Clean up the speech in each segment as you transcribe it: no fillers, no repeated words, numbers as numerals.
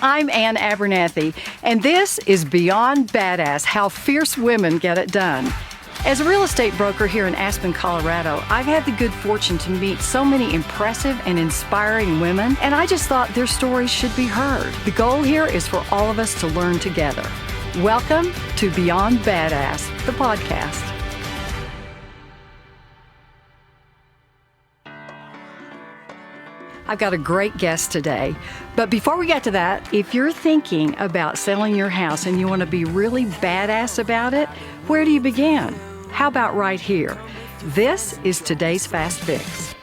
I'm Ann Abernethy, and this is Beyond Badass, How Fierce Women Get It Done. As a real estate broker here in Aspen, Colorado, I've had the good fortune to meet so many impressive and inspiring women, and I just thought their stories should be heard. The goal here is for all of us to learn together. Welcome to Beyond Badass, the podcast. I've got a great guest today. But before we get to that, if you're thinking about selling your house and you want to be really badass about it, where do you begin? How about right here? This is today's Fast Fix.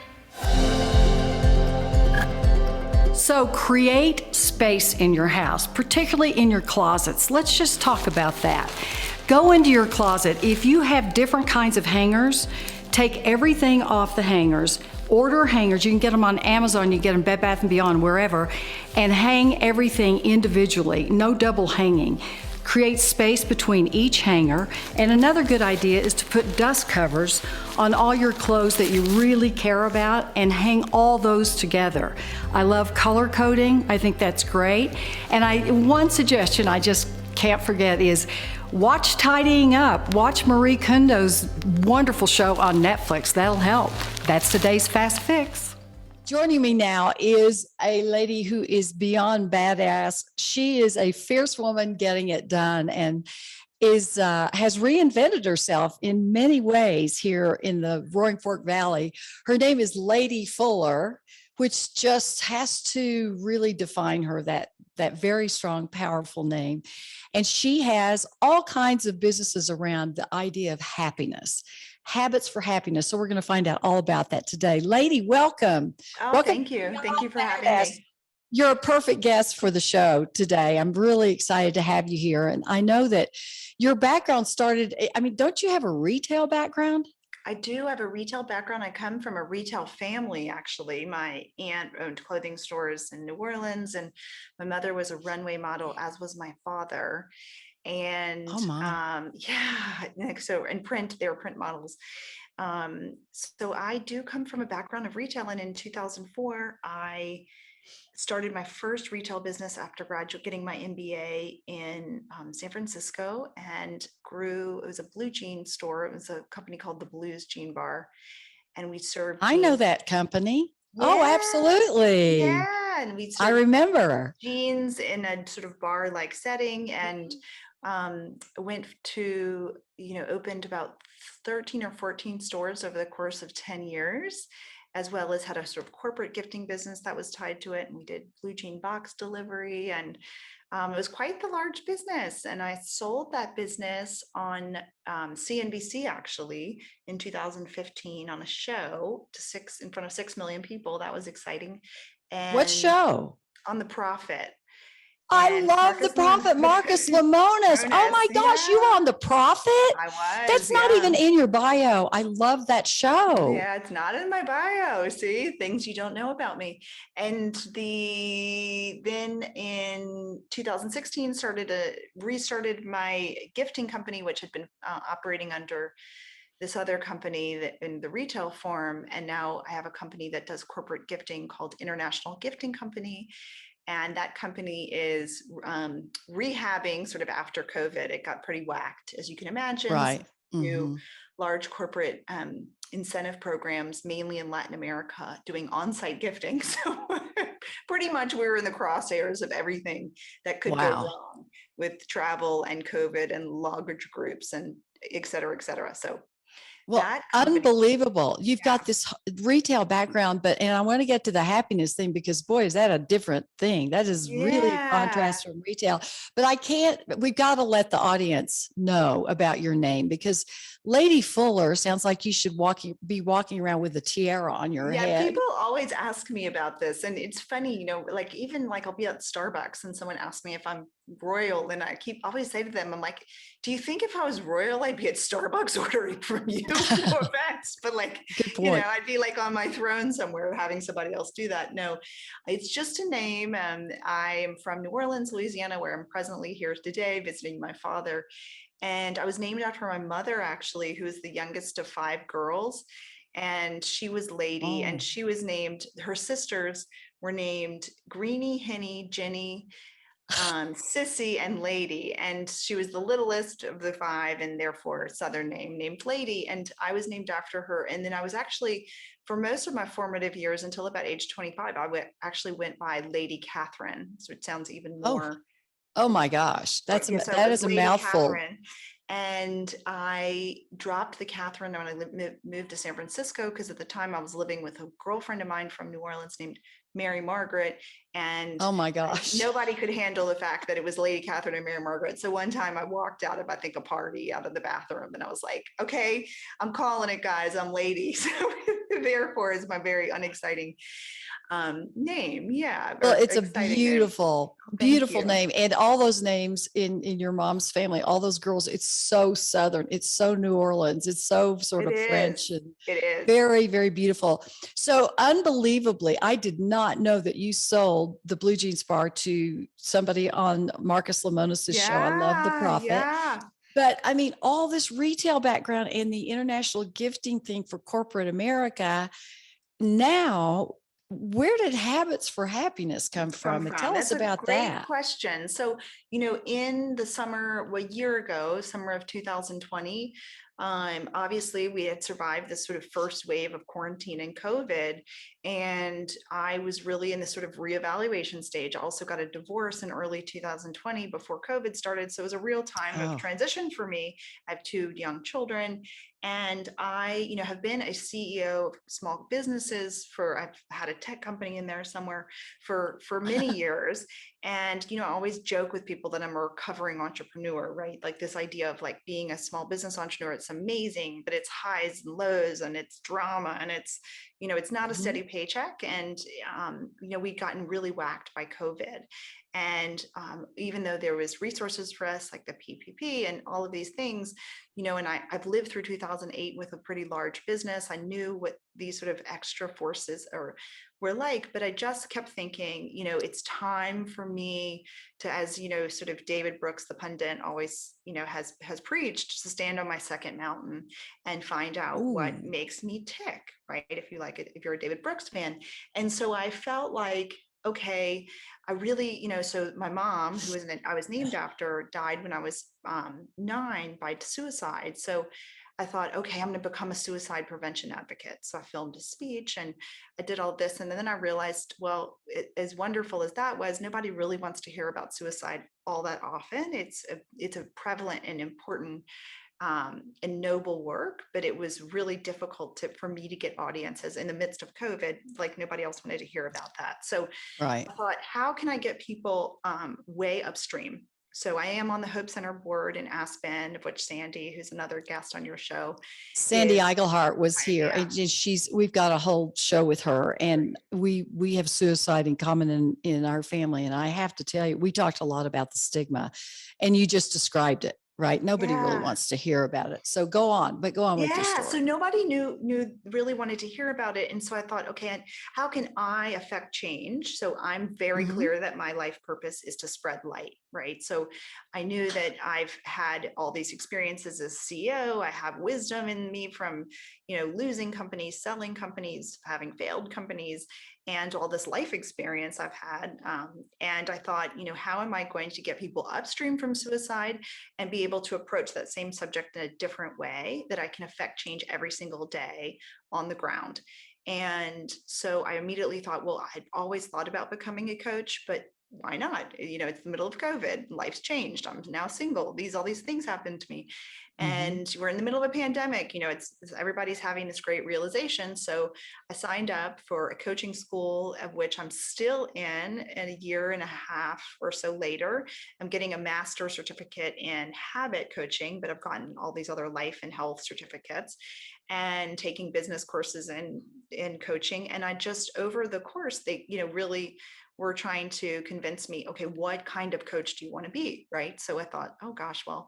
So create space in your house, particularly in your closets. Let's just talk about that. Go into your closet. If you have different kinds of hangers, take everything off the hangers. Order hangers. You can get them on Amazon, you get them Bed Bath & Beyond, wherever, and hang everything individually. No double hanging. Create space between each hanger. And another good idea is to put dust covers on all your clothes that you really care about and hang all those together. I love color coding. I think that's great. And one suggestion I just can't forget is watch Tidying Up. Watch Marie Kondo's wonderful show on Netflix. That'll help. That's today's Fast Fix. Joining me now is a lady who is beyond badass. She is a fierce woman getting it done and has reinvented herself in many ways here in the Roaring Fork Valley. Her name is Lady Fuller, which just has to really define her, that very strong, powerful name. And she has all kinds of businesses around the idea of happiness, habits for happiness. So we're going to find out all about that today. Lady, welcome. Welcome. Thank you. Thank you for having me. You're a perfect guest for the show today. I'm really excited to have you here. And I know that your background started, don't you have a retail background? I do have a retail background. I come from a retail family, actually. My aunt owned clothing stores in New Orleans, and my mother was a runway model, as was my father. And so in print, they were print models. So I do come from a background of retail. And in 2004, I started my first retail business after getting my MBA in San Francisco, and it was a blue jean store. It was a company called the Blues Jean Bar. And we served I know that company. Yeah. Oh, absolutely. Yeah. And I remember jeans in a sort of bar-like setting, and opened about 13 or 14 stores over the course of 10 years, as well as had a sort of corporate gifting business that was tied to it. And we did blue jean box delivery, and it was quite the large business. And I sold that business on CNBC, actually, in 2015 on a show in front of 6 million people. That was exciting. And what show? On The Profit. I love The Profit, Marcus Lemonis. Oh my gosh, you were on The Profit? I was. That's not even in your bio. I love that show. Yeah, it's not in my bio. See, things you don't know about me. And then in 2016 restarted my gifting company, which had been operating under this other company in the retail form. And now I have a company that does corporate gifting called International Gifting Company. And that company is rehabbing sort of after COVID. It got pretty whacked, as you can imagine. Right. Mm-hmm. Large corporate incentive programs, mainly in Latin America, doing on-site gifting. So pretty much we were in the crosshairs of everything that could go wrong with travel and COVID and large groups and et cetera, et cetera. So unbelievable. You've got this retail background, and I want to get to the happiness thing because boy, is that a different thing. That is really a contrast from retail, but we've got to let the audience know about your name, because Lady Fuller sounds like you should be walking around with a tiara on your head. Yeah, people always ask me about this, and it's funny, even I'll be at Starbucks and someone asks me if I'm royal, and I always say to them, I'm like, do you think if I was royal, I'd be at Starbucks ordering from you? No offense, but I'd be on my throne somewhere having somebody else do that. No, it's just a name. I am from New Orleans, Louisiana, where I'm presently here today visiting my father. And I was named after my mother, actually, who is the youngest of 5 girls. And she was Lady, and she was named, her sisters were named Greenie, Henny, Jenny, Sissy and Lady, and she was the littlest of the five, and therefore Southern name named Lady. And I was named after her. And then I was actually, for most of my formative years until about age 25, actually went by Lady Catherine. So it sounds even Oh, more. oh my gosh. Yes, I That was is a Lady mouthful. Catherine. And I dropped the Catherine when I moved to San Francisco, because at the time I was living with a girlfriend of mine from New Orleans named Mary Margaret. And Oh my gosh. nobody could handle the fact that it was Lady Catherine and Mary Margaret. So one time I walked out of, I think, a party out of the bathroom, and I was like, okay, I'm calling it, guys. I'm Lady. So therefore is my very unexciting name. Yeah, Well, or it's a exciting name. beautiful, Thank beautiful you. name. And all those names in your mom's family, all those girls, it's so Southern. It's so New Orleans. It's so sort It of is. French and It is. very, very beautiful. So unbelievably, I did not know that you sold the Blue Jeans Bar to somebody on Marcus Lemonis's show. I love the Yeah, Prophet. yeah. But I mean, all this retail background and the international gifting thing for corporate America. Now, where did Habits for Happiness come Come from? And from? tell us That's a about great that. question. So, in the summer, well, a year ago, summer of 2020, obviously we had survived this sort of first wave of quarantine and COVID, and I was really in this sort of reevaluation stage. I also got a divorce in early 2020 before COVID started, so it was a real time of Oh, transition for me. I have two young children, and I, have been a CEO of small businesses I've had a tech company in there somewhere for many years. And I always joke with people that I'm a recovering entrepreneur, right? Like this idea of like being a small business entrepreneur, it's amazing, but it's highs and lows and it's drama, and it's not a mhm. steady paycheck. And we'd gotten really whacked by COVID. And even though there was resources for us like the PPP and all of these things, and I've lived through 2008 with a pretty large business. I knew what these sort of extra forces were like, but I just kept thinking, it's time for me to, as sort of David Brooks, the pundit, always, has preached, to stand on my second mountain and find out what Ooh, makes me tick, right? If you like it, if you're a David Brooks fan. And so I felt like, okay, I really, so my mom, I was named after, died when I was 9 by suicide. So I thought, okay, I'm going to become a suicide prevention advocate. So I filmed a speech and I did all this. And then I realized, well, as wonderful as that was, nobody really wants to hear about suicide all that often. It's a prevalent and important and noble work, but it was really difficult for me to get audiences in the midst of COVID. Like nobody else wanted to hear about that. So right. I thought, how can I get people way upstream? So I am on the Hope Center board in Aspen, of which Sandy, who's another guest on your show, Sandy is. Eigelhart was here, Yeah, and we've got a whole show with her, and we have suicide in common in our family. And I have to tell you, we talked a lot about the stigma, and you just described it, right? Nobody really yeah. wants to hear about it. So go on with your Yeah, so story. nobody really wanted to hear about it. And so I thought, okay, and how can I affect change? So I'm very Mhm. clear that my life purpose is to spread light, right? So I knew that I've had all these experiences as CEO. I have wisdom in me from, losing companies, selling companies, having failed companies, and all this life experience I've had. And I thought, how am I going to get people upstream from suicide and be able to approach that same subject in a different way that I can affect change every single day on the ground? And so I immediately thought, well, I'd always thought about becoming a coach, but why not? It's the middle of COVID, life's changed. I'm now single. All these things happened to me. Mhm. And we're in the middle of a pandemic. It's everybody's having this great realization. So I signed up for a coaching school, of which I'm still in a year and a half or so later. I'm getting a master's certificate in habit coaching, but I've gotten all these other life and health certificates, and taking business courses in coaching. And I just, over the course, they, really were trying to convince me, okay, what kind of coach do you want to be? Right. So I thought, oh gosh, well,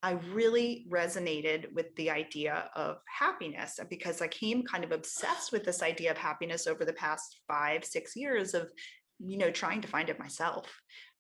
I really resonated with the idea of happiness, because I came kind of obsessed with this idea of happiness over the past 5, 6 years of, trying to find it myself.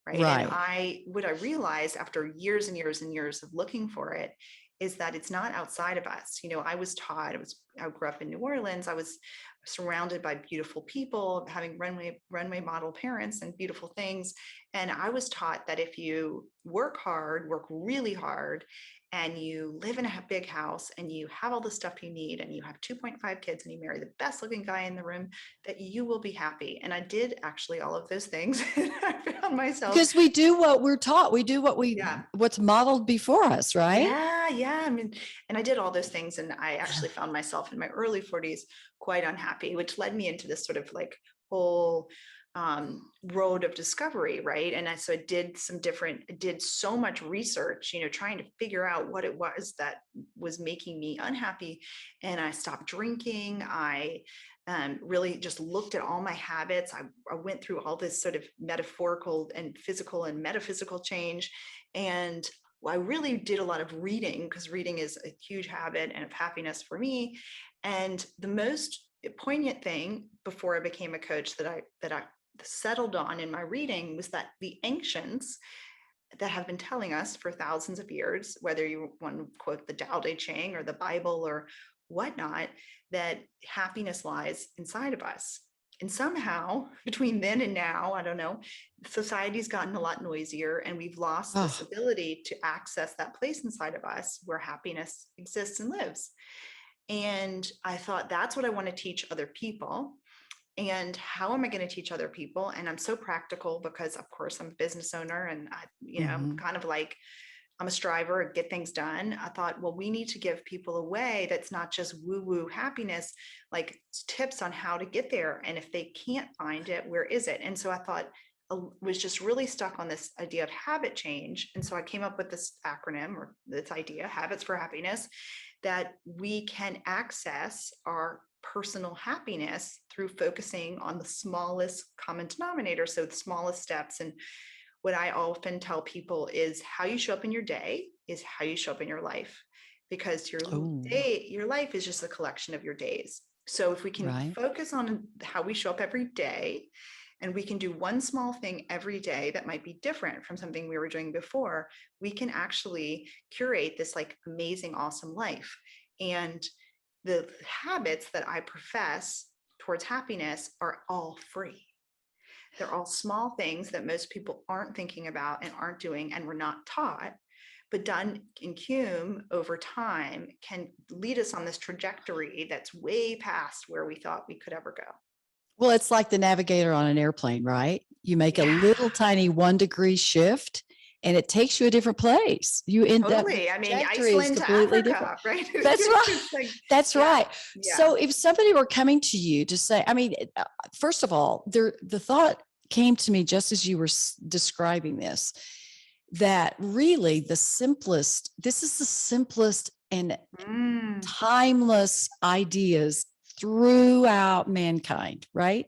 Right. And Right. what I realized after years and years and years of looking for it is that it's not outside of us. I was taught, I grew up in New Orleans. I was surrounded by beautiful people, having runway model parents and beautiful things. And I was taught that if you work hard, work really hard, and you live in a big house and you have all the stuff you need and you have 2.5 kids and you marry the best looking guy in the room, that you will be happy. And I did actually all of those things. I found myself. Because we do what we're taught. We do Yeah. what's modeled before us, right? Yeah. I mean, and I did all those things, and I actually found myself in my early 40s quite unhappy, which led me into this sort of like whole road of discovery, right? And so I did so much research, trying to figure out what it was that was making me unhappy. And I stopped drinking. I really just looked at all my habits. I went through all this sort of metaphorical and physical and metaphysical change. And I really did a lot of reading, because reading is a huge habit and of happiness for me. And the most poignant thing before I became a coach that I settled on in my reading was that the ancients that have been telling us for thousands of years, whether you want to quote the Tao Te Ching or the Bible or whatnot, that happiness lies inside of us. And somehow between then and now, I don't know, society's gotten a lot noisier, and we've lost this ability to access that place inside of us where happiness exists and lives. And I thought, that's what I want to teach other people. And how am I going to teach other people? And I'm so practical because, of course, I'm a business owner, and I'm kind of like, I'm a striver, get things done. I thought, well, we need to give people a way that's not just woo-woo happiness, like tips on how to get there. And if they can't find it, where is it? And so I thought, was just really stuck on this idea of habit change. And so I came up with this acronym, or this idea, Habits for Happiness, that we can access our personal happiness through focusing on the smallest common denominator. So the smallest steps. And what I often tell people is, how you show up in your day is how you show up in your life, because your life is just a collection of your days. So if we can focus on how we show up every day, and we can do one small thing every day that might be different from something we were doing before, we can actually curate this like amazing, awesome life. And the habits that I profess towards happiness are all free. They're all small things that most people aren't thinking about and aren't doing, and were not taught, but done in cum over time can lead us on this trajectory that's way past where we thought we could ever go. Well, it's like the navigator on an airplane, right? You make a little tiny 1 degree shift and it takes you a different place. You end up, I mean, Iceland to Africa, different. right? That's right. Like, that's right. Yeah. So if somebody were coming to you to say, I mean, first of all, the thought came to me just as you were describing this, that really this is the simplest and timeless ideas throughout mankind, right?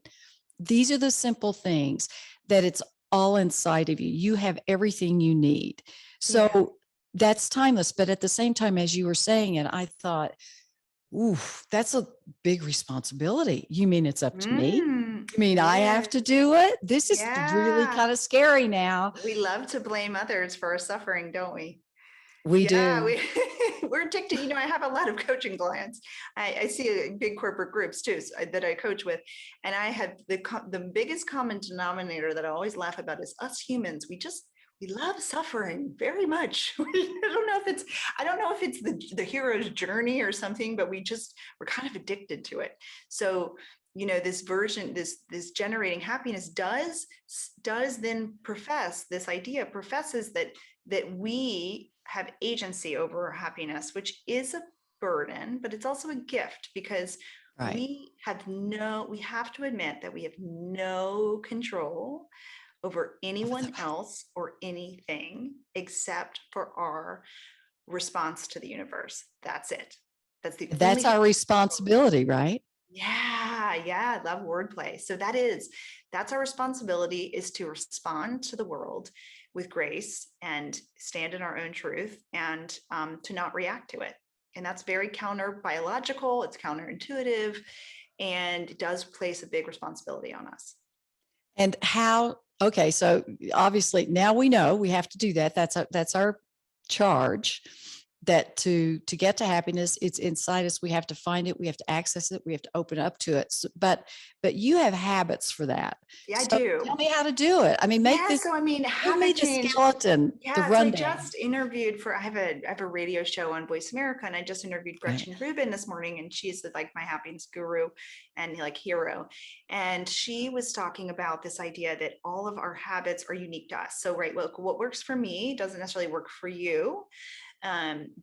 These are the simple things that it's all inside of you. You have everything you need. So that's timeless. But at the same time, as you were saying it, I thought, ooh, that's a big responsibility. You mean it's up to me? You mean I have to do it? This is really kind of scary now. We love to blame others for our suffering, don't we? We do. We're addicted. I have a lot of coaching clients. I see big corporate groups too that I coach with. And I have the biggest common denominator that I always laugh about is us humans. We love suffering very much. I don't know if it's the hero's journey or something, but we're kind of addicted to it. So, this version, this generating happiness does then professes that we have agency over happiness, which is a burden, but it's also a gift, because we have to admit that we have no control over anyone else or anything except for our response to the universe. That's it. That's our responsibility, right? Yeah. I love wordplay. So that's our responsibility, is to respond to the world with grace and stand in our own truth, and to not react to it. And that's very counter-biological, it's counterintuitive, and it does place a big responsibility on us. And okay, so obviously now we know we have to do that. That's our charge. that to get to happiness, it's inside us. We have to find it. We have to access it. We have to open up to it. But you have habits for that. Yeah, I So do. tell me how to do it. I mean, Yeah, so I mean, give me habit the change. skeleton, the Yeah, so I rundown. just interviewed for I have a radio show on Voice America, and I just interviewed Right. Gretchen Rubin this morning, and she's like my happiness guru and like hero. And she was talking about this idea that all of our habits are unique to us. So right, look, what works for me doesn't necessarily work for you.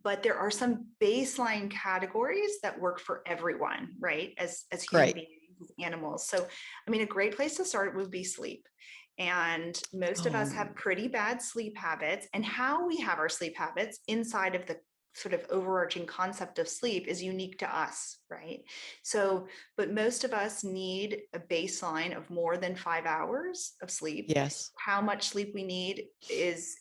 But there are some baseline categories that work for everyone, right? As human Great. beings, as animals. So I mean, a great place to start would be sleep. And most of us Oh, have pretty bad sleep habits. And how we have our sleep habits inside of the sort of overarching concept of sleep is unique to us, right? So, but most of us need a baseline of more than 5 hours of sleep. yes. How much sleep we need is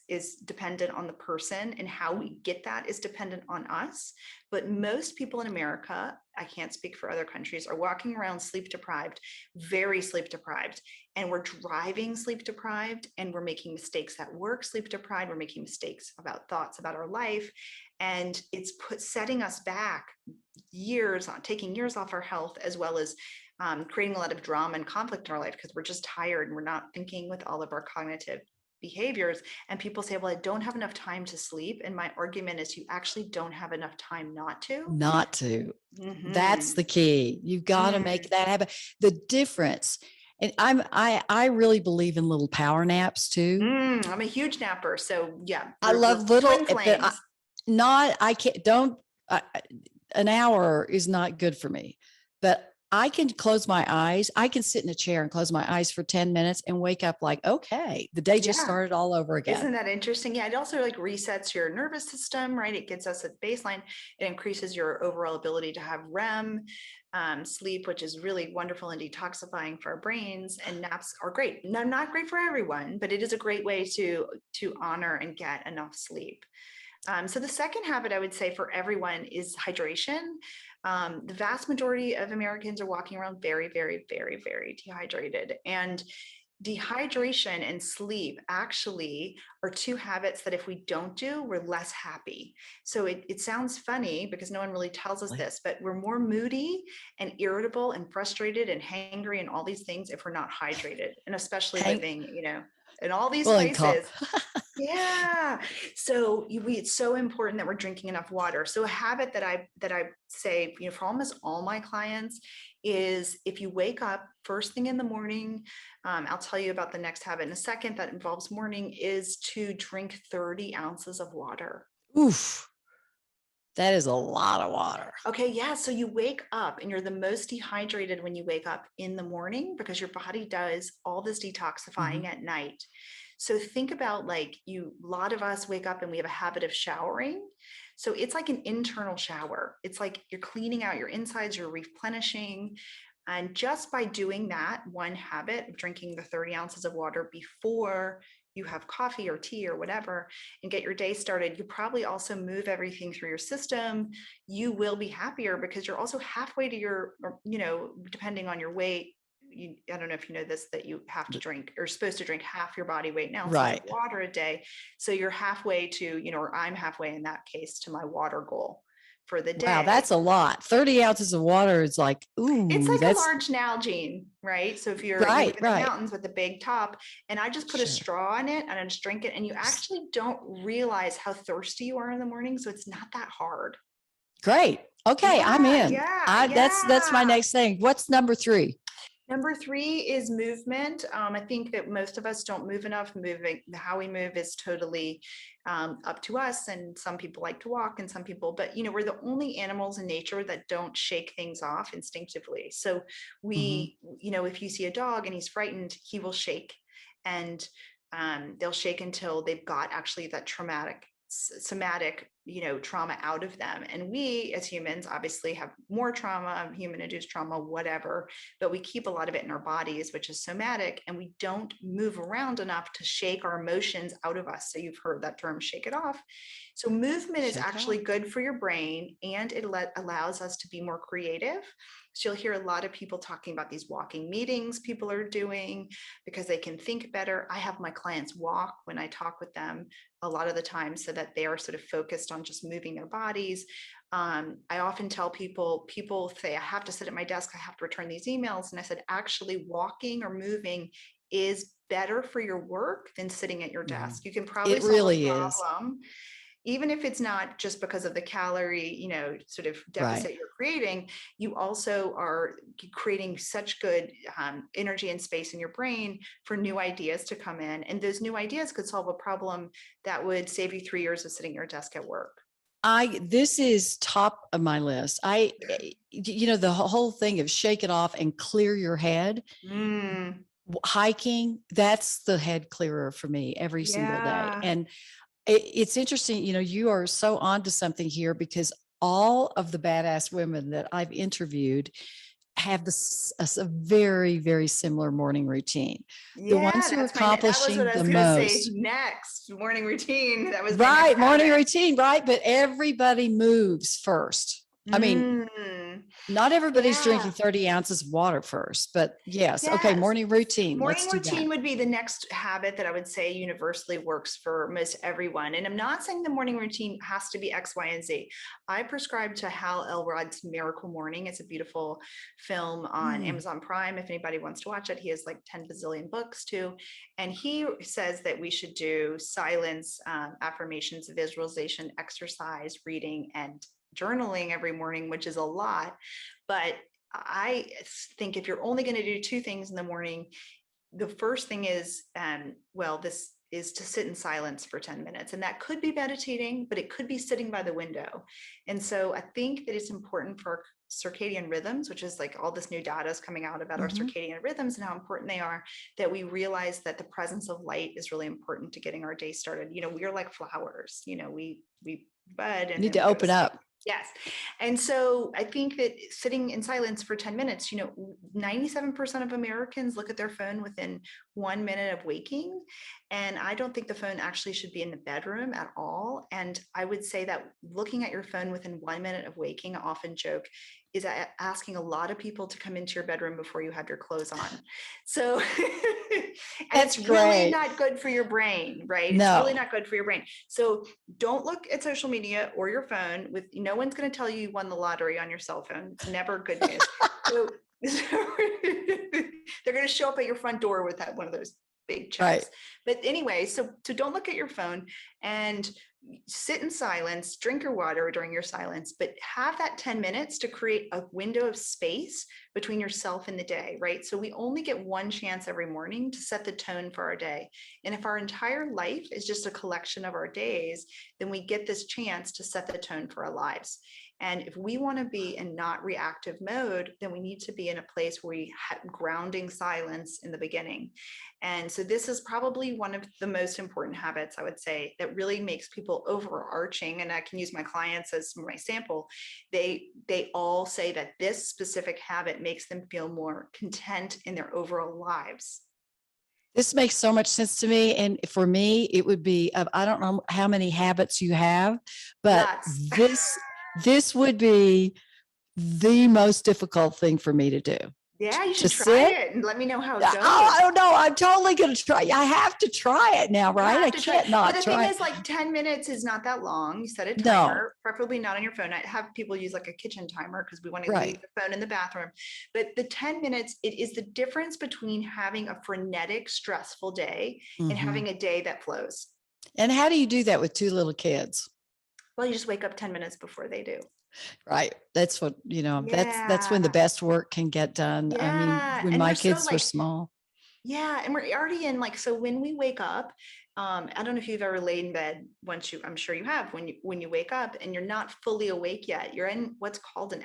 dependent on the person, and how we get that is dependent on us. But most people in America, I can't speak for other countries, are walking around sleep deprived, very sleep deprived, and we're driving sleep deprived, and we're making mistakes at work sleep deprived. We're making mistakes about thoughts about our life, and it's setting us back years on taking years off our health, as well as creating a lot of drama and conflict in our life because we're just tired and we're not thinking with all of our cognitive behaviors. And people say, well, I don't have enough time to sleep. And my argument is you actually don't have enough time not to. Not to. That's Mm-hmm. the key. You've got to Mm. make that happen. The difference. And I really believe in little power naps too. I'm a huge napper. So yeah, I we're love little, twin but flames. I can't, don't, an hour is not good for me, but I can close my eyes. I can sit in a chair and close my eyes for 10 minutes and wake up like, okay, the day just Yeah. started all over again. Isn't that interesting? Yeah, it also like resets your nervous system, right? It gets us at baseline. It increases your overall ability to have REM sleep, which is really wonderful and detoxifying for our brains. And naps are great. Not great for everyone, but it is a great way to honor and get enough sleep. So the second habit I would say for everyone is hydration. The vast majority of Americans are walking around very, very, very, very dehydrated. And dehydration and sleep actually are two habits that if we don't do, we're less happy. So it sounds funny because no one really tells us this, but we're more moody and irritable and frustrated and hangry and all these things if we're not hydrated, and especially Hang, living, in all these well, places. Yeah. So it's so important that we're drinking enough water. So a habit that I say, for almost all my clients is if you wake up first thing in the morning, I'll tell you about the next habit in a second that involves morning, is to drink 30 ounces of water. oof, that is a lot of water. Okay, yeah. So you wake up and you're the most dehydrated when you wake up in the morning because your body does all this detoxifying at night. So think about a lot of us wake up and we have a habit of showering. So it's like an internal shower. It's like you're cleaning out your insides, you're replenishing. And just by doing that one habit of drinking the 30 ounces of water before you have coffee or tea or whatever and get your day started, you probably also move everything through your system. You will be happier because you're also halfway to depending on your weight. I don't know if you know this, that you have to drink, or supposed to drink half your body weight now Right. of water a day. So you're halfway to, or I'm halfway in that case to my water goal for the day. Wow, that's a lot. 30 ounces of water is like, ooh, it's like that's a large Nalgene, right? So if you live right, in the right. mountains with the big top, and I just put a Sure. straw in it and I just drink it, and you actually don't realize how thirsty you are in the morning. So it's not that hard. Great. Okay, I'm in. Yeah. That's my next thing. What's number 3? Number 3 is movement. I think that most of us don't move enough. How we move is totally up to us. And some people like to walk and some people, but we're the only animals in nature that don't shake things off instinctively. So we, if you see a dog and he's frightened, he will shake, and they'll shake until they've got actually that somatic trauma out of them. And we as humans obviously have more trauma, human induced trauma, whatever, but we keep a lot of it in our bodies, which is somatic, and we don't move around enough to shake our emotions out of us. So you've heard that term, shake it off. So movement is actually good for your brain, and it allows us to be more creative. So you'll hear a lot of people talking about these walking meetings people are doing because they can think better. I have my clients walk when I talk with them a lot of the time so that they are sort of focused on just moving their bodies. I often tell people say, I have to sit at my desk, I have to return these emails. And I said, actually walking or moving is better for your work than sitting at your desk. You can probably It solve a really is. problem, even if it's not just because of the calorie, sort of deficit Right. you're creating. You also are creating such good energy and space in your brain for new ideas to come in. And those new ideas could solve a problem that would save you 3 years of sitting at your desk at work. This is top of my list. The whole thing of shake it off and clear your head. Hiking, that's the head clearer for me every single day. Yeah. And it's interesting, you are so onto something here, because all of the badass women that I've interviewed have a very, very similar morning routine. The ones who are That was what accomplishing I the was going to say most. next. Morning routine. That was Right. Morning habit. routine. Right. But everybody moves first. I mean, not everybody's drinking 30 ounces of water first, but yes. Okay. Morning routine. Morning Let's do routine that. would be the next habit that I would say universally works for most everyone. And I'm not saying the morning routine has to be X, Y, and Z. I prescribe to Hal Elrod's Miracle Morning. It's a beautiful film on Amazon Prime. If anybody wants to watch it, he has like 10 bazillion books too. And he says that we should do silence, affirmations, visualization, exercise, reading, and journaling every morning, which is a lot. But I think if you're only going to do 2 things in the morning, the first thing is, this is to sit in silence for 10 minutes. And that could be meditating, but it could be sitting by the window. And so I think that it's important for circadian rhythms, which is like all this new data is coming out about our circadian rhythms and how important they are, that we realize that the presence of light is really important to getting our day started. We are like flowers, we bud and Need then to open up. Yes. And so I think that sitting in silence for 10 minutes, 97% of Americans look at their phone within 1 minute of waking. And I don't think the phone actually should be in the bedroom at all. And I would say that looking at your phone within 1 minute of waking, I often joke, is asking a lot of people to come into your bedroom before you have your clothes on. So That's it's great. really not good for your brain, right? No. It's really not good for your brain. So don't look at social media or your phone with, no one's going to tell you won the lottery on your cell phone. It's never good news. So they're going to show up at your front door with one of those big checks. Right. But anyway, so don't look at your phone and sit in silence, drink your water during your silence, but have that 10 minutes to create a window of space between yourself and the day, right? So we only get one chance every morning to set the tone for our day. And if our entire life is just a collection of our days, then we get this chance to set the tone for our lives. And if we want to be in not reactive mode, then we need to be in a place where we have grounding silence in the beginning. And so this is probably one of the most important habits, I would say, that really makes people overarching. And I can use my clients as my sample. They all say that this specific habit makes them feel more content in their overall lives. This makes so much sense to me. And for me, it would be, I don't know how many habits you have, but this would be the most difficult thing for me to do. Yeah, you should try it and let me know how it goes. Oh, no, I'm totally going to try. I have to try it now, right? I can't not try. But the thing is, like 10 minutes is not that long. You set a timer, preferably not on your phone. I have people use like a kitchen timer because we want to leave the phone in the bathroom. But the 10 minutes, it is the difference between having a frenetic, stressful day and having a day that flows. And how do you do that with 2 little kids? Well, you just wake up 10 minutes before they do. Right. That's what, that's when the best work can get done. Yeah. I mean, when my kids were small. Yeah. And we're already in so when we wake up, I don't know if you've ever laid in bed I'm sure you have, when you wake up and you're not fully awake yet, you're in what's called an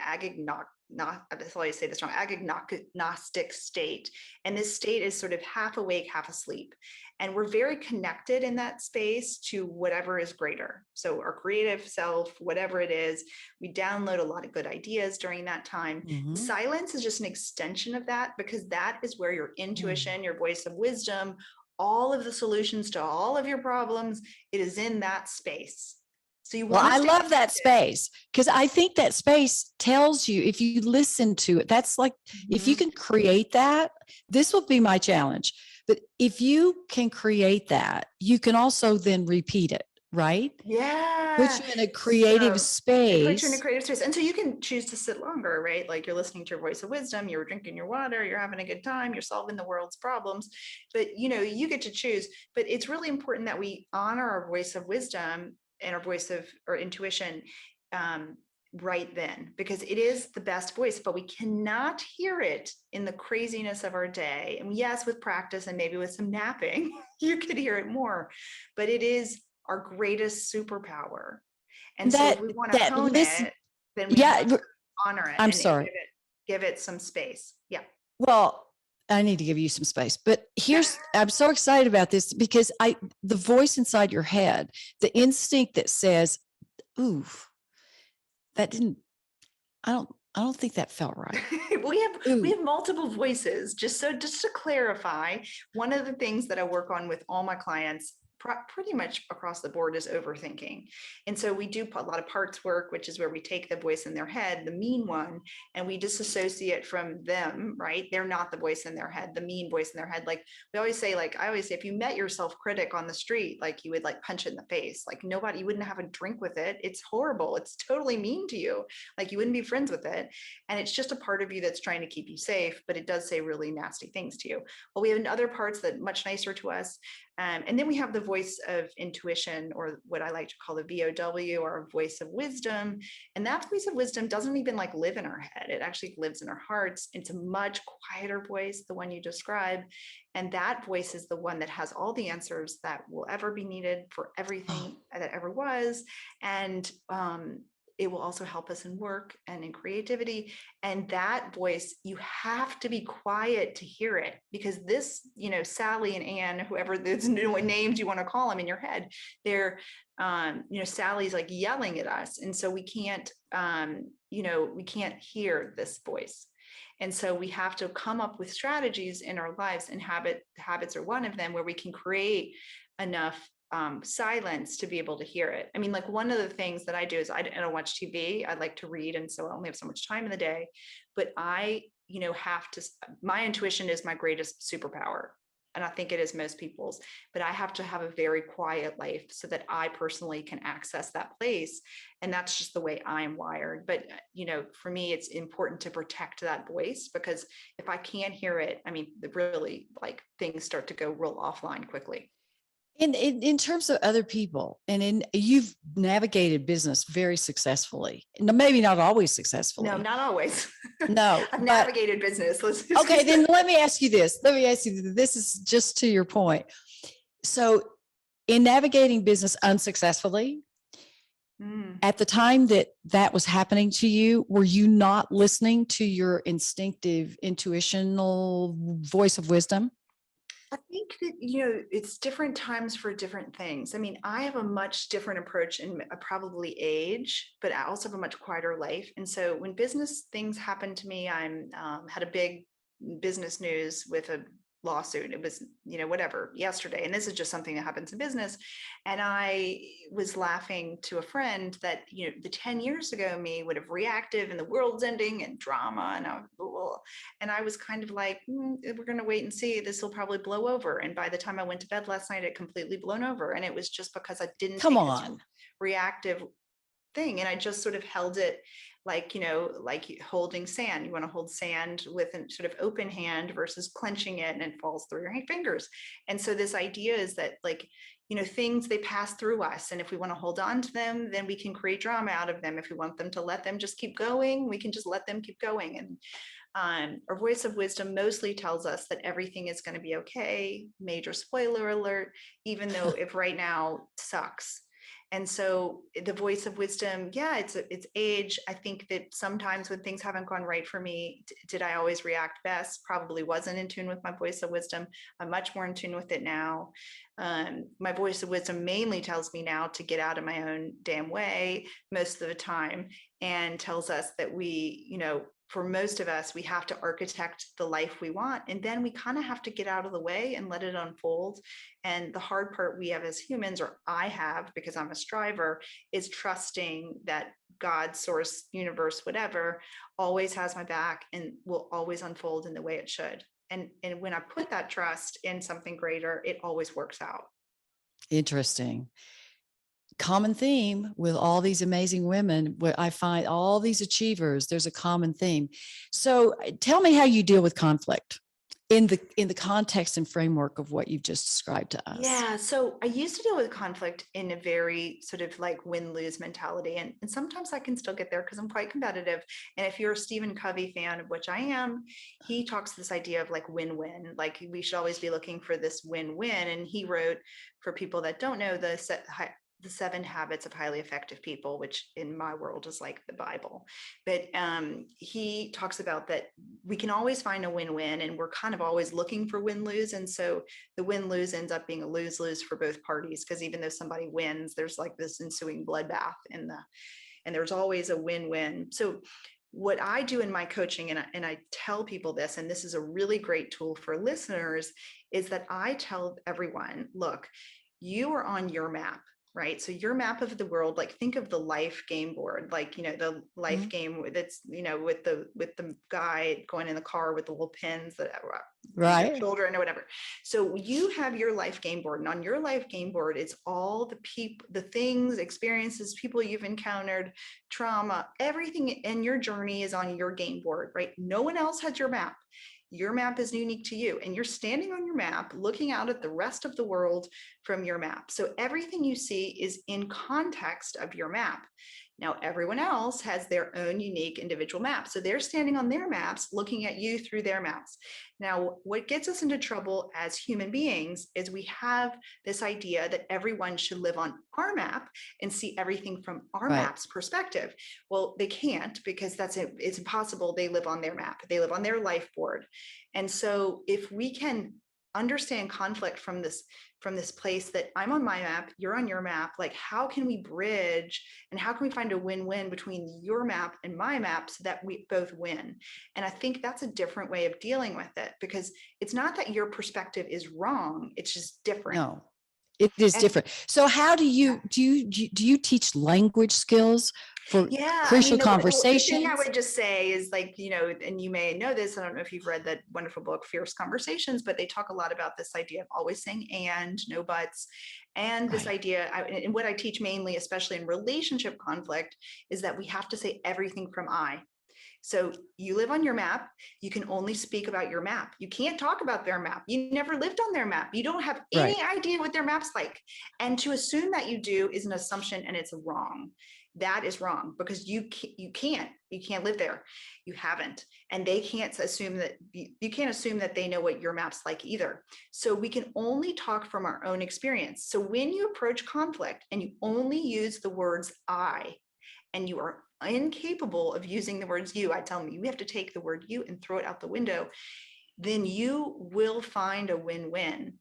that's how I say this wrong, agnostic state. And this state is sort of half awake, half asleep. And we're very connected in that space to whatever is greater. So our creative self, whatever it is, we download a lot of good ideas during that time. Silence is just an extension of that, because that is where your intuition, your voice of wisdom, all of the solutions to all of your problems, it is in that space. So you Well, want to I stay love that connected. space because I think that space tells you if you listen to it. That's like if you Mhm. can create that, this will be my challenge. But if you can create that, you can also then repeat it, right? Put Yeah. you in a creative So it puts you in a space. creative space. And so you can choose to sit longer, right? Like you're listening to your voice of wisdom, you're drinking your water, you're having a good time, you're solving the world's problems. But you get to choose. But it's really important that we honor our voice of wisdom and our voice of or intuition um, right then, because it is the best voice, but we cannot hear it in the craziness of our day. And yes, with practice and maybe with some napping, you could hear it more, but it is our greatest superpower. And And so if that we want to that hone listen, it, then we yeah, have to honor it I'm and sorry. give it some space. Yeah. Well, I need to give you some space, but I'm so excited about this because the voice inside your head, the instinct that says, ooh, that didn't, I don't think that felt right. We Ooh, have multiple voices. Just to clarify, one of the things that I work on with all my clients pretty much across the board is overthinking. And so we do a lot of parts work, which is where we take the voice in their head, the mean one, and we disassociate from them, right? They're not the voice in their head, the mean voice in their head. Like I always say, if you met your self-critic on the street, like you would like punch it in the face, like nobody, you wouldn't have a drink with it. It's horrible. It's totally mean to you. Like you wouldn't be friends with it. And it's just a part of you that's trying to keep you safe, but it does say really nasty things to you. Well, we have other parts that are much nicer to us. And then we have the voice of intuition, or what I like to call the VOW, or voice of wisdom. And that voice of wisdom doesn't even like live in our head. It actually lives in our hearts. It's a much quieter voice, the one you describe. And that voice is the one that has all the answers that will ever be needed for everything that ever was. And it will also help us in work and in creativity. And that voice, you have to be quiet to hear it, because this, Sally and Anne, whoever those new names you want to call them in your head, they're, Sally's like yelling at us. And so we can't, we can't hear this voice. And so we have to come up with strategies in our lives, and habits are one of them, where we can create enough silence to be able to hear it. I mean, like one of the things that I do is I don't watch TV. I like to read. And so I only have so much time in the day, but I, my intuition is my greatest superpower. And I think it is most people's, but I have to have a very quiet life so that I personally can access that place. And that's just the way I am wired. But, for me, it's important to protect that voice, because if I can't hear it, I mean, really like things start to go real offline quickly. in terms of other people, you've navigated business very successfully. No, maybe not always No, successfully. not always. No, I've but navigated business. okay, then let me ask you this. This is just to your point. So in navigating business unsuccessfully, Mm. at the time that was happening to you, were you not listening to your instinctive, intuitional voice of wisdom? I think that, it's different times for different things. I mean, I have a much different approach in probably age, but I also have a much quieter life. And so when business things happen to me, I'm had a big business news with a lawsuit. It was, whatever, yesterday. And this is just something that happens in business. And I was laughing to a friend that, the 10 years ago me would have reactive and the world's ending and drama. And I was kind of like, we're going to wait and see. This will probably blow over. And by the time I went to bed last night, it completely blown over. And it was just because I didn't Come take this on. reactive thing. And I just sort of held it like, like holding sand. You want to hold sand with a sort of open hand versus clenching it and it falls through your fingers. And so this idea is that like, things, they pass through us. And if we want to hold on to them, then we can create drama out of them. If we want them to let them just keep going, we can just let them keep going. And our voice of wisdom mostly tells us that everything is going to be okay. Major spoiler alert, even though if right now sucks. And so the voice of wisdom, yeah, it's age. I think that sometimes when things haven't gone right for me, did I always react best? Probably wasn't in tune with my voice of wisdom. I'm much more in tune with it now. My voice of wisdom mainly tells me now to get out of my own damn way most of the time, and tells us that we, for most of us, we have to architect the life we want, and then we kind of have to get out of the way and let it unfold. And the hard part we have as humans, or I have because I'm a striver, is trusting that God, source, universe, whatever, always has my back and will always unfold in the way it should. And when I put that trust in something greater, it always works out. Interesting. Common theme with all these amazing women, where I find all these achievers, there's a common theme. So tell me how you deal with conflict in the context and framework of what you've just described to us. Yeah. So I used to deal with conflict in a very sort of like win-lose mentality. And sometimes I can still get there because I'm quite competitive. And if you're a Stephen Covey fan, of which I am, he talks this idea of like win-win, like we should always be looking for this win-win. And he wrote, for people that don't know, the 7 habits of highly effective people, which in my world is like the Bible. But he talks about that we can always find a win-win, and we're kind of always looking for win-lose. And so the win-lose ends up being a lose-lose for both parties, because even though somebody wins, there's like this ensuing bloodbath and there's always a win-win. So what I do in my coaching, and I tell people this, and this is a really great tool for listeners, is that I tell everyone, look, you are on your map. Right. So your map of the world, like think of the life game board, like, the life game that's, with the guy going in the car with the little pins that Right. your children or whatever. So you have your life game board, and on your life game board, it's all the people, the things, experiences, people you've encountered, trauma, everything in your journey is on your game board, right? No one else has your map. Your map is unique to you, and you're standing on your map looking out at the rest of the world from your map. So everything you see is in context of your map. Now, everyone else has their own unique individual map. So they're standing on their maps, looking at you through their maps. Now, what gets us into trouble as human beings is we have this idea that everyone should live on our map and see everything from our map's perspective. Well, they can't, because it's impossible. They live on their map. They live on their life board. And so if we can understand conflict from this place that I'm on my map, you're on your map, like how can we bridge and how can we find a win-win between your map and my map so that we both win? And I think that's a different way of dealing with it, because it's not that your perspective is wrong, it's just different. No, it is different. So how do you teach language skills for crucial conversations? The thing I would just say is, like, and you may know this, I don't know if you've read that wonderful book, Fierce Conversations, but they talk a lot about this idea of always saying and, no buts. And this idea, and what I teach mainly, especially in relationship conflict, is that we have to say everything from I. So you live on your map. You can only speak about your map. You can't talk about their map. You never lived on their map. You don't have any idea what their map's like. And to assume that you do is an assumption, and it's wrong. That is wrong, because you can't live there. You haven't. And they can't assume that you can't assume that they know what your map's like either. So we can only talk from our own experience. So when you approach conflict and you only use the words I, and you are incapable of using the words you, I tell them you have to take the word you and throw it out the window, then you will find a win-win.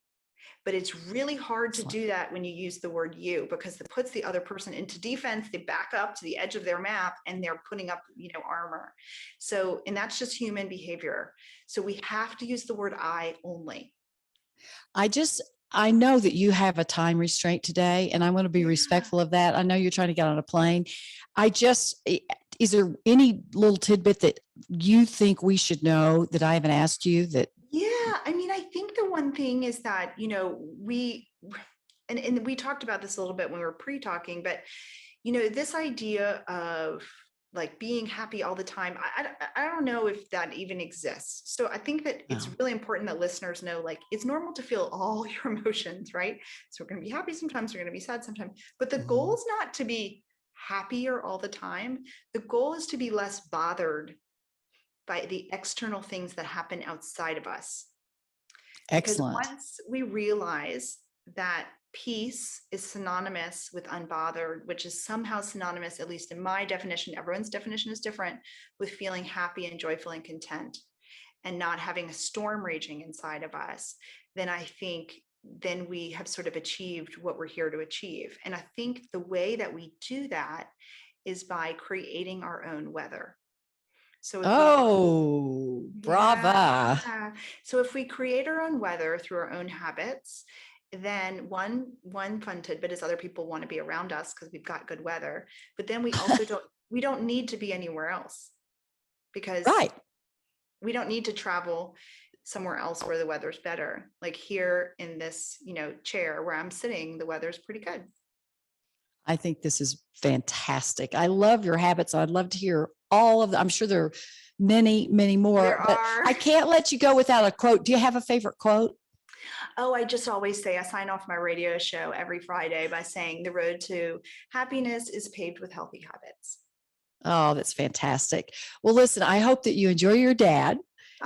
But it's really hard to do that when you use the word you, because it puts the other person into defense. They back up to the edge of their map and they're putting up, armor. So, and that's just human behavior. So we have to use the word I only. I know that you have a time restraint today, and I'm going to be respectful of that. I know you're trying to get on a plane. Is there any little tidbit that you think we should know that I haven't asked you that? Yeah. I think the one thing is that, we talked about this a little bit when we were pre-talking, but, this idea of like being happy all the time, I don't know if that even exists. So I think that it's really important that listeners know, like, it's normal to feel all your emotions, right? So we're going to be happy sometimes, we're going to be sad sometimes, but the goal is not to be happier all the time. The goal is to be less bothered by the external things that happen outside of us. Excellent. Because once we realize that peace is synonymous with unbothered, which is somehow synonymous, at least in my definition, everyone's definition is different, with feeling happy and joyful and content and not having a storm raging inside of us, then I think then we have sort of achieved what we're here to achieve. And I think the way that we do that is by creating our own weather. So if we Oh, brava. Yeah. So if we create our own weather through our own habits, then one fun tidbit is other people want to be around us because we've got good weather. But then we also don't need to be anywhere else because Right. we don't need to travel somewhere else where the weather's better. Like here in this, chair where I'm sitting, the weather's pretty good. I think this is fantastic. I love your habits. I'd love to hear all of them. I'm sure there are many, many more, There but are. I can't let you go without a quote. Do you have a favorite quote? Oh, I just always say I sign off my radio show every Friday by saying the road to happiness is paved with healthy habits. Oh, that's fantastic. Well, listen, I hope that you enjoy your dad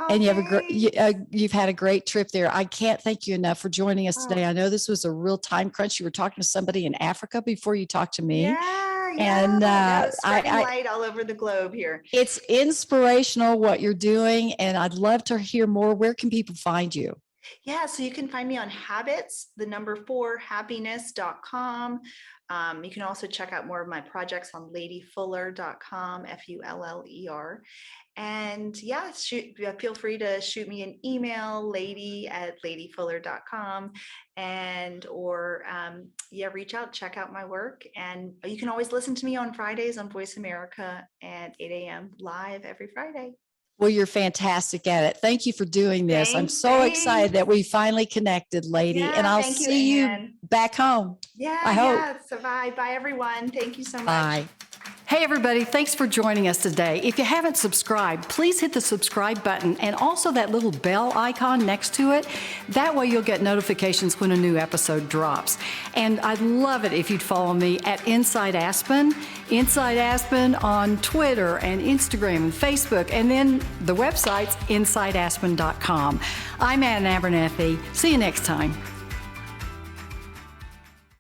and you have a great, Okay. you've had a great trip there. I can't thank you enough for joining us Oh, today. I know this was a real time crunch. You were talking to somebody in Africa before you talked to me. yeah. And No, spreading I, light all over the globe here. it's inspirational what you're doing. And I'd love to hear more. Where can people find you? Yeah, so you can find me on habits, the number 4 happiness.com. You can also check out more of my projects on ladyfuller.com, FULLER. And yeah, feel free to shoot me an email, lady@ladyfuller.com, or reach out, check out my work. And you can always listen to me on Fridays on Voice America at 8 a.m. live every Friday. Well, you're fantastic at it. Thank you for doing this. I'm so Thanks. excited that we finally connected, lady. And Yeah, I'll thank you, see you Ann. back home. Yeah, I hope. yeah. So bye everyone. Thank you so much. Bye. Hey everybody, thanks for joining us today. If you haven't subscribed, please hit the subscribe button and also that little bell icon next to it. That way you'll get notifications when a new episode drops. And I'd love it if you'd follow me at Inside Aspen on Twitter and Instagram and Facebook, and then the website's insideaspen.com. I'm Ann Abernethy. See you next time.